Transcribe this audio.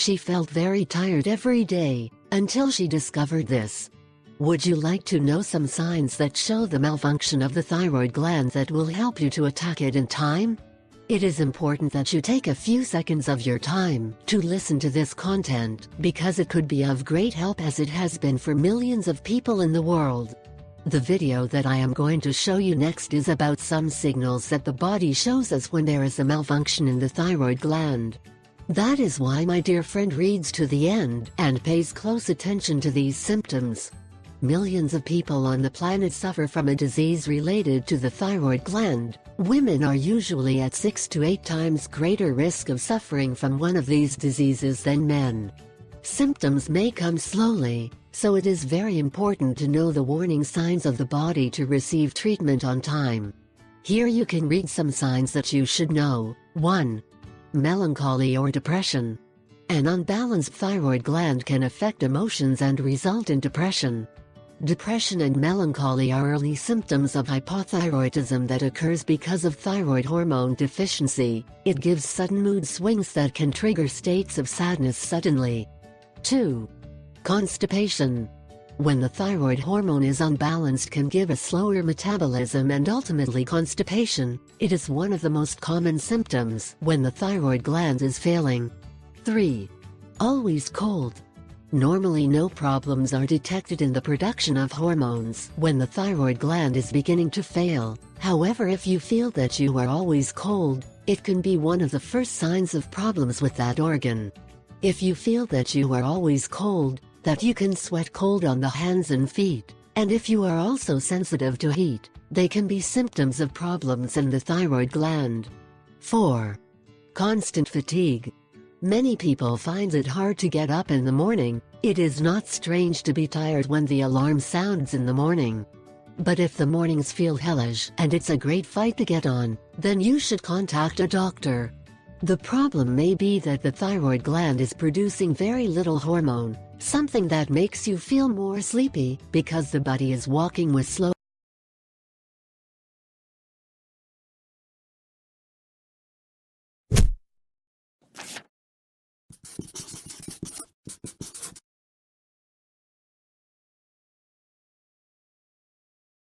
She felt very tired every day, until she discovered this. Would you like to know some signs that show the malfunction of the thyroid gland that will help you to attack it in time? It is important that you take a few seconds of your time to listen to this content, because it could be of great help as it has been for millions of people in the world. The video that I am going to show you next is about some signals that the body shows us when there is a malfunction in the thyroid gland. That is why my dear friend reads to the end and pays close attention to these symptoms. Millions of people on the planet suffer from a disease related to the thyroid gland. Women are usually at 6 to 8 times greater risk of suffering from one of these diseases than men. Symptoms may come slowly, so it is very important to know the warning signs of the body to receive treatment on time. Here you can read some signs that you should know. 1. Melancholy or depression. An unbalanced thyroid gland can affect emotions and result in depression. Depression and melancholy are early symptoms of hypothyroidism that occurs because of thyroid hormone deficiency. It gives sudden mood swings that can trigger states of sadness suddenly. 2. Constipation. When the thyroid hormone is unbalanced, can give a slower metabolism and ultimately constipation. It is one of the most common symptoms when the thyroid gland is failing. 3. Always cold. Normally no problems are detected in the production of hormones when the thyroid gland is beginning to fail. However, if you feel that you are always cold, it can be one of the first signs of problems with that organ. If you feel that you are always cold, that you can sweat cold on the hands and feet, and if you are also sensitive to heat, they can be symptoms of problems in the thyroid gland. 4. Constant fatigue. Many people find it hard to get up in the morning. It is not strange to be tired when the alarm sounds in the morning. But if the mornings feel hellish and it's a great fight to get on, then you should contact a doctor. The problem may be that the thyroid gland is producing very little hormone, something that makes you feel more sleepy, because the body is walking with slow